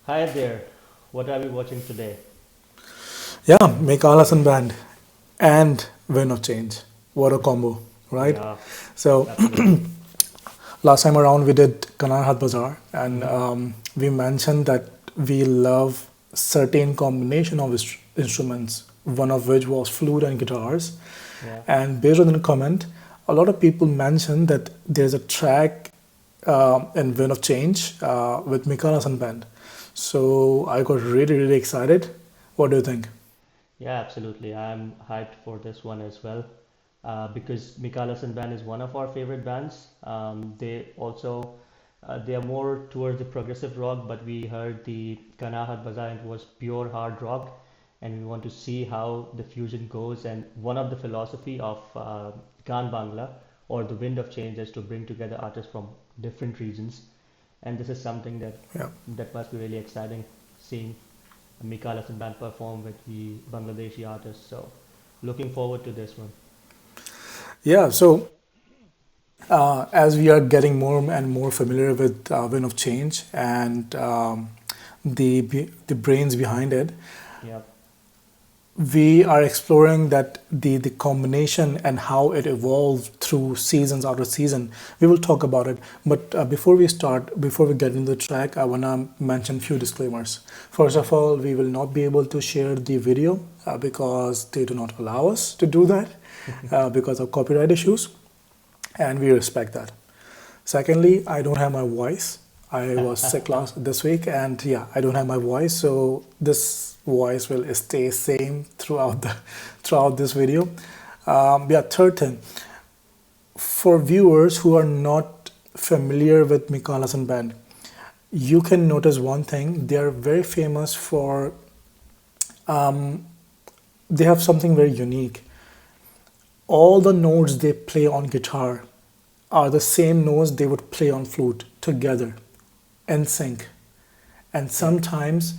Hi there, what are we watching today? Yeah, MEKAAL HASAN BAND and Wind of Change. What a combo, right? Yeah, So absolutely. last time around we did KANAR HAAT BAZAR, and Hmm. we mentioned that we love certain combination of instruments, one of which was flute and guitars. Yeah, And based on the comment, a lot of people mentioned that there's a track in Wind of Change with MEKAAL HASAN BAND. So I got really excited. What do you think? yeah, absolutely. I'm hyped for this one as well because MEKAAL HASAN Band is one of our favorite bands. They are more towards the progressive rock, but we heard the Kanahat Bazaar and it was pure hard rock, and we want to see how the fusion goes. And one of the philosophy of Gan Bangla or the Wind of Change is to bring together artists from different regions, and this is something Yeah. that must be really exciting seeing MEKAAL HASAN Band perform with the Bangladeshi artists. So looking forward to this one. Yeah, so as we are getting more and more familiar with Wind of Change and the brains behind it, Yeah, we are exploring that the combination and how it evolved through seasons after season. We will talk about it, but before we get into the track, I wanna mention few disclaimers. First of all, we will not be able to share the video because they do not allow us to do that because of copyright issues, and we respect that. Secondly, I don't have my voice. I was sick last this week, and yeah, I don't have my voice, so this voice will stay same throughout this video. Yeah, third thing, for viewers who are not familiar with MEKAAL HASAN Band, you can notice one thing: they are very famous for. They have something very unique. All the notes they play on guitar are the same notes they would play on flute together in sync, and yeah, sometimes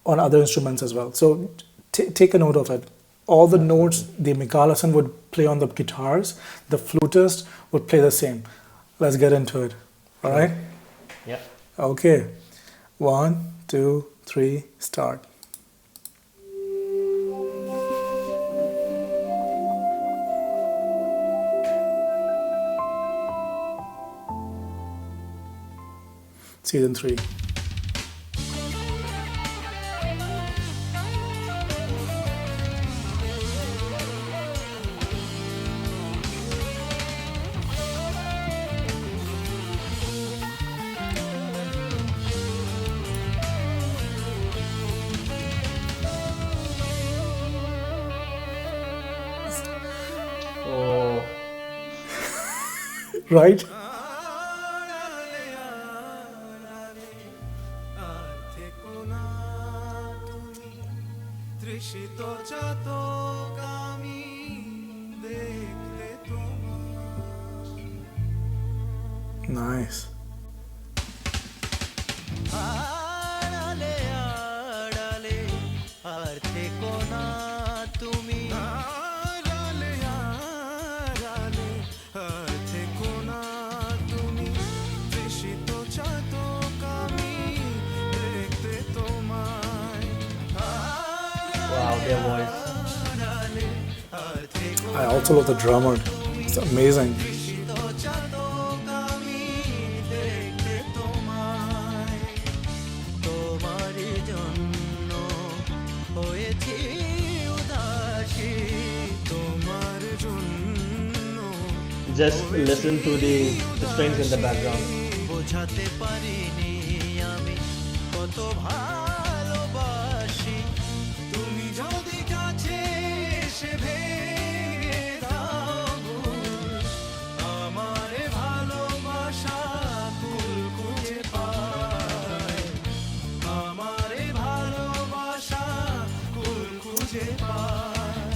on other instruments as well. So take a note of it. All the notes absolutely. the Mikaelason would play on the guitars, the flutist would play the same. Let's get into it. All right? Sure. Yeah. Okay. One, two, three, start. Season three. Oh, Right? আড়ালে আড়ালে আর থেকো না তুমি তৃষিত চাতক আমি দেখলে তোমার Nice. আড়ালে আড়ালে আর থেকো না তুমি আড়ালে আড়ালে আর থেকো না তুমি তৃষিত চাতক আমি দেখতে তোমায় wow, আড়ালে their voice. আড়ালে আর থেকো I also love the drummer. It's amazing. তৃষিত চাতক আমি দেখতে তোমায় তোমার জন্য হয়েছি উদাসী তোমার জন্য Just হয়েছি listen to the strings in the Udasi background. বোঝাতে পারিনি আমি কত ভালোবাসি তুমি যদি কাছে এসে ভেঙে দাও ভুল, আমারে ভালোবাসা কুল খুঁজে পায় আমারে ভালোবাসা কুল খুঁজে পায়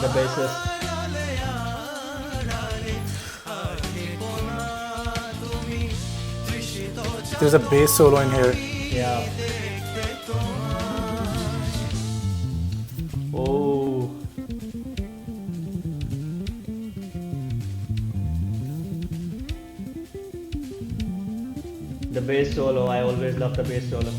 The bassist. আড়ালে আড়ালে আর থেকো না তুমি তৃষিত There's a bass solo in here. Yeah. দেখতে তোমায় Oh, the bass solo, I always love the bass solo.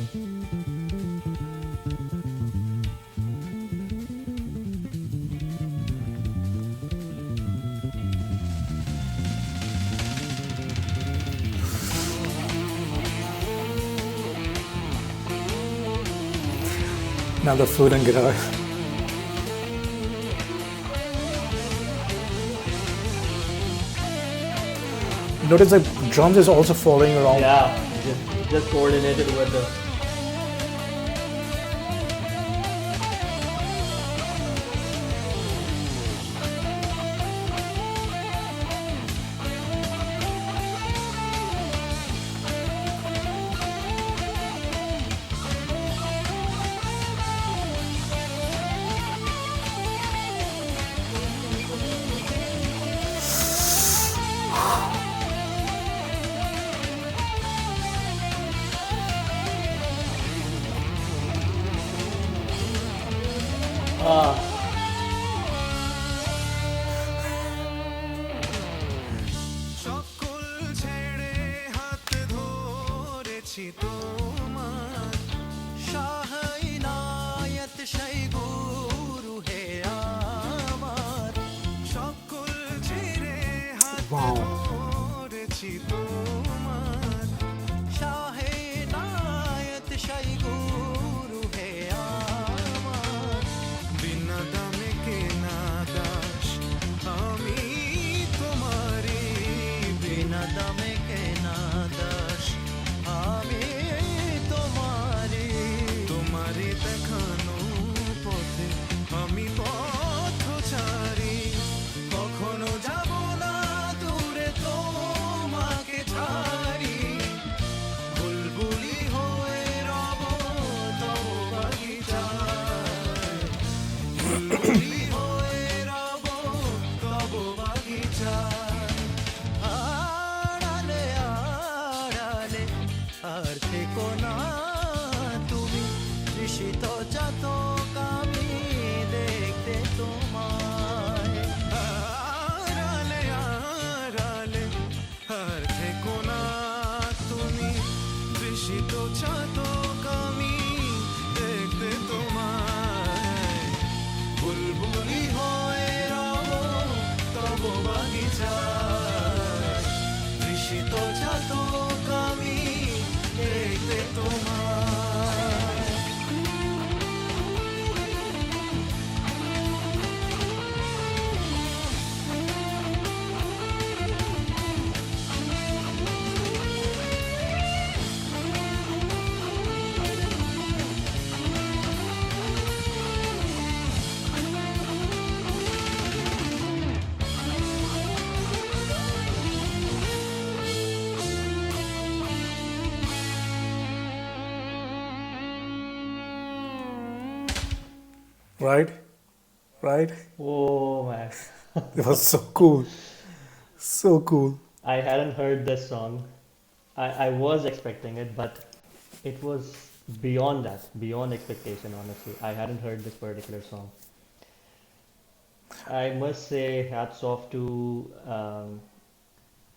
Now the flute and guitar. Notice the drums is also following around. Yeah, just coordinated with the. সকল ছেড়ে হাত ধরেছি তোমার শাহাই নায়াত শাই গুরু হে আমার সকল ছেড়ে হাত Wow. ধরেছি তোমার শাহে নায়াত শাই গুরু হে আমার বিনা দামে কেনা দাস আমি তোমারি বিনা দামে কেনা দাস আমি তোমারি তোমারি দেখানো পথে আমি পথচারী কখনো যাব না দূরে তোমাকে ছাড়ি বুলবুলি হয়ে রব তব বাগিচায় বুলবুলি হয়ে রব তব বাগিচায় আড়ালে আড়ালে আর থেকো না তুমি তৃষিত চাতক আমি দেখতে তোমায় আড়ালে আড়ালে আর থেকো না তুমি তৃষিত চাতক আমি দেখতে তোমায় বুলবুলি হয়ে রব তব বাগিচায় তৃষিত চাতক আমি দেখতে তোমায় Right? Right? Oh man, It was so cool. So cool. I hadn't heard this song. I was expecting it, but it was beyond that, beyond expectation, honestly. I hadn't heard this particular song. I must say hats off to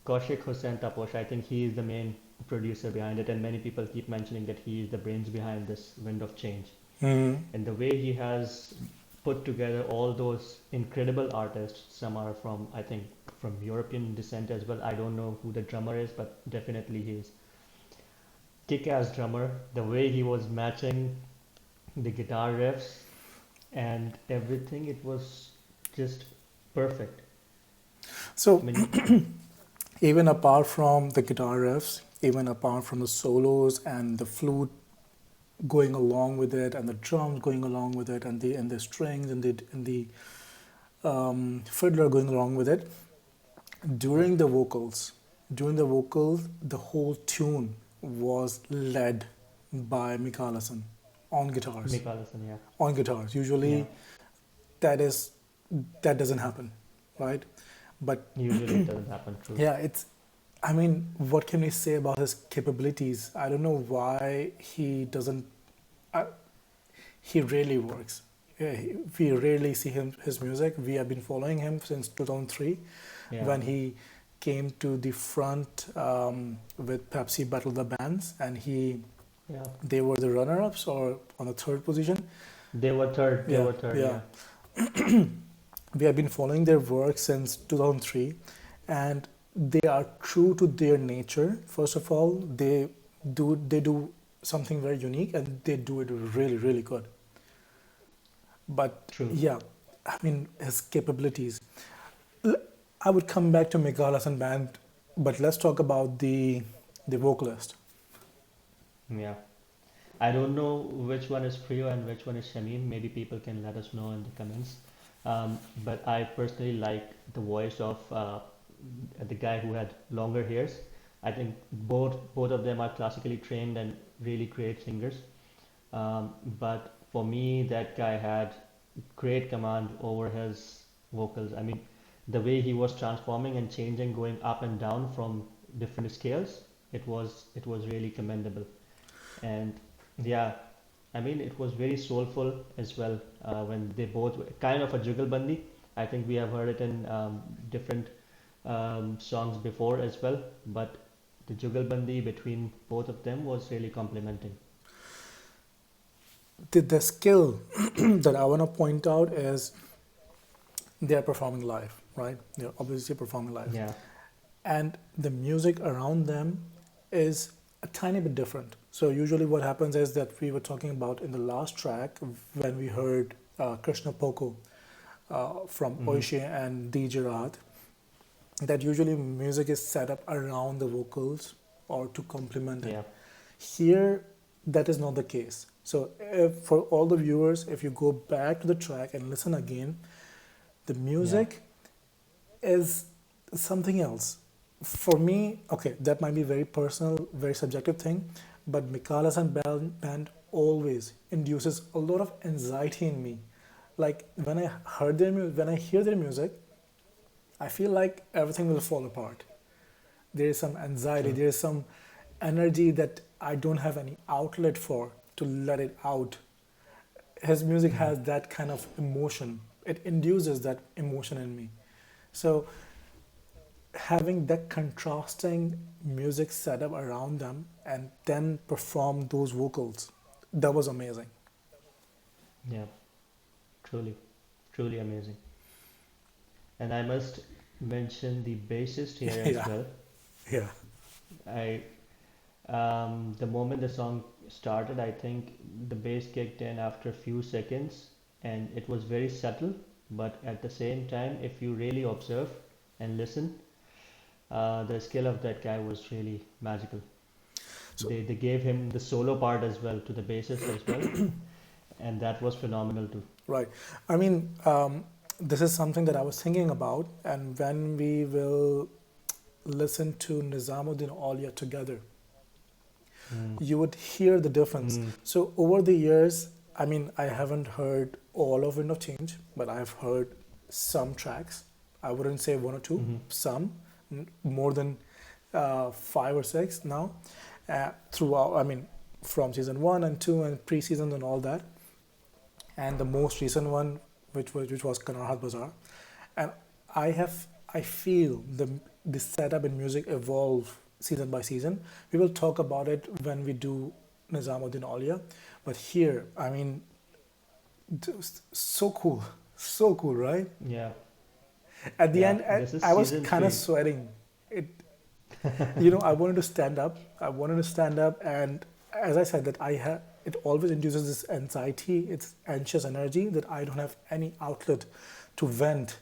Kaushik Hussain Taposh. I think he is the main producer behind it, and many people keep mentioning that he is the brains behind this Wind of Change. Hmm. And the way he has put together all those incredible artists, some are from, I think, from European descent as well. I don't know who the drummer is, but definitely he is kick-ass drummer. The way he was matching the guitar riffs and everything, it was just perfect. So, I mean, even apart from the guitar riffs, even apart from the solos and the flute going along with it, and the drums going along with it, and the strings and the fiddler going along with it, during the vocals, the whole tune was led by MEKAAL HASAN on guitars. MEKAAL HASAN, yeah. On guitars. Usually, Yeah. that doesn't happen, right? But Usually it doesn't happen, true. yeah, I mean, what can we say about his capabilities? I don't know why he doesn't. He really works. Yeah, we rarely see his music. We have been following him since 2003, Yeah. when he came to the front with Pepsi Battle the Bands, and Yeah. they were the runner-ups or on the third position. They were third. They Yeah, were third. yeah. Yeah. We have been following their work since 2003, and they are true to their nature. First of all, they do something very unique, and they do it really, really good. But True. yeah, I mean, his capabilities. L- I would come back to MEKAAL HASAN Band, but let's talk about the vocalist. Yeah. I don't know which one is Priyo and which one is Shamim. Maybe people can let us know in the comments. But I personally like the voice of the guy who had longer hairs. I think both of them are classically trained and really great singers. But for me, that guy had great command over his vocals. I mean, the way he was transforming and changing, going up and down from different scales, it was really commendable. And yeah, I mean, it was very soulful as well when they both were kind of a jugalbandi. I think we have heard it in different songs before as well, but the jugalbandi between both of them was really complementing. The skill that I want to point out is they are performing live, right? They're obviously performing live. Yeah, And the music around them is a tiny bit different. So usually what happens is that we were talking about in the last track when we heard Krishna Poko from mm-hmm. Oishi and DJ Rahat, that usually music is set up around the vocals or to complement it. Yeah, Here, that is not the case. So for all the viewers, if you go back to the track and listen again, the yeah, music is something else. For me, okay, that might be very personal, very subjective thing, but MEKAAL HASAN band always induces a lot of anxiety in me. Like when when I hear their music, I feel like everything will fall apart. There is some anxiety, true. there is some energy that I don't have any outlet for to let it out. His music Mm-hmm. has that kind of emotion. It induces that emotion in me. So having that contrasting music set up around them and then perform those vocals, that was amazing. Yeah, truly, truly amazing. And I must mention the bassist here as Yeah, well. yeah, I the moment the song started, I think the bass kicked in after a few seconds, and it was very subtle. But at the same time, if you really observe and listen, the skill of that guy was really magical. so They gave him the solo part as well to the bassist as well, and that was phenomenal too. right. I mean, this is something that I was thinking about, and when we will listen to Nizamuddin Aulia together, Mm. you would hear the difference. Mm. So over the years, I mean, I haven't heard all of Wind of Change, but I've heard some tracks. I wouldn't say one or two, Mm-hmm. some, more than five or six now, throughout, I mean, from season one and two and pre-season and all that. And the most recent one, which was Kanar Bazaar. And I feel the setup in music evolve season by season. We will talk about it when we do Nizamuddin Aulia. But here, I mean, just so cool, right? Yeah, At the yeah. end, This is I was season kind of three. sweating. It, I wanted to stand up. I wanted to stand up, and as I said, that I have it always induces this anxiety, it's anxious energy that I don't have any outlet to vent,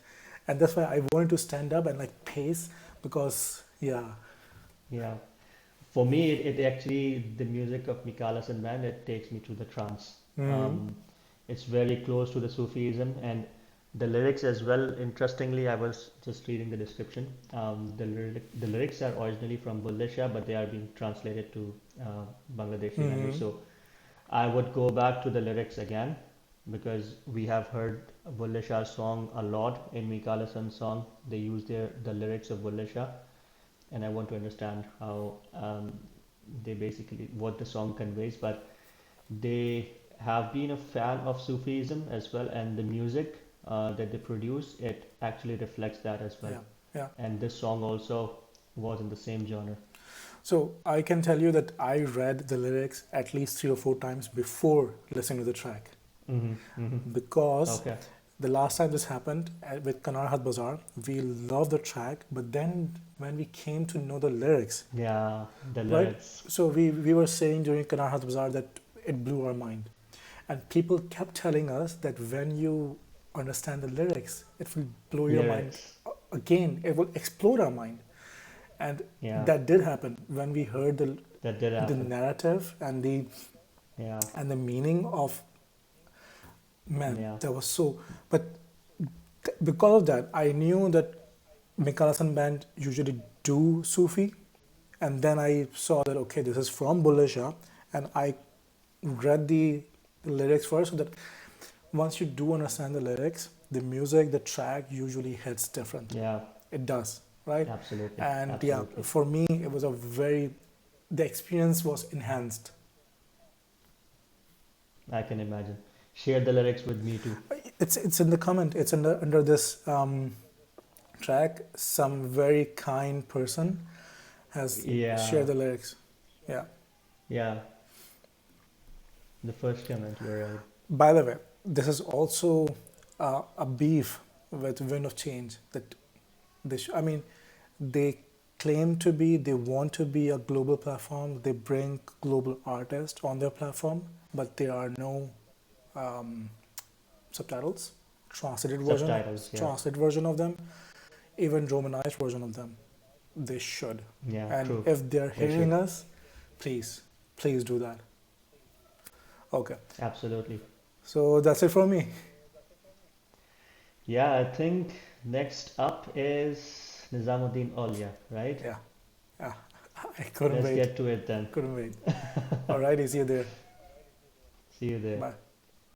and that's why I wanted to stand up and like pace because yeah, Yeah. For me, it actually, the music of MEKAAL HASAN Band, it takes me to the trance. mm-hmm. It's very close to the Sufism and the lyrics as well. Interestingly, I was just reading the description. The lyrics are originally from Bulleh Shah, but they are being translated to Bangladeshi language. Mm-hmm. So I would go back to the lyrics again because we have heard Bulleh Shah's song a lot in MEKAAL HASAN's song. They use the lyrics of Bulleh Shah, and I want to understand how they basically what the song conveys. But they have been a fan of Sufism as well, and the music that they produce it actually reflects that as well. Yeah. Yeah. and this song also was in the same genre. So I can tell you that I read the lyrics at least 3 or 4 times before listening to the track, because Okay. the last time this happened with KANAR Hat Bazaar, we loved the track, but then when we came to know the lyrics, Yeah, the right? lyrics. So we were saying during KANAR Hat Bazaar that it blew our mind. And people kept telling us that when you understand the lyrics, it will blow your mind Lyrics. again. It will explode our mind. And Yeah, that did happen when we heard that did the happen. narrative and Yeah, the meaning of, man, yeah, that was so. But because of that, I knew that MEKAAL HASAN Band usually do Sufi, and then I saw that okay, this is from BULLEH SHAH, and I read the lyrics first, so that once you do understand the lyrics, the music, the track usually hits different. yeah, It does, right? absolutely, And yeah, absolutely. for me, it was the experience was enhanced. I can imagine. Share the lyrics with me too. It's in the comment. It's under this track. Some very kind person has Yeah, shared the lyrics. Yeah. yeah. The first comment, you're right. By the way, this is also a beef with Wind of Change, that I mean, they claim to be, they want to be a global platform. They bring global artists on their platform, but there are no um, subtitles, Subtitles, yeah. translated version of them, even romanized version of them. They should. Yeah, And true. if they're They hearing should. us, please do that. Okay. Absolutely. So that's it for me. Yeah, I think next up is Nizamuddin Aulia, right? Yeah. Yeah. I couldn't Let's wait. get to it then. Couldn't wait. All right. See you there. See you there. Bye.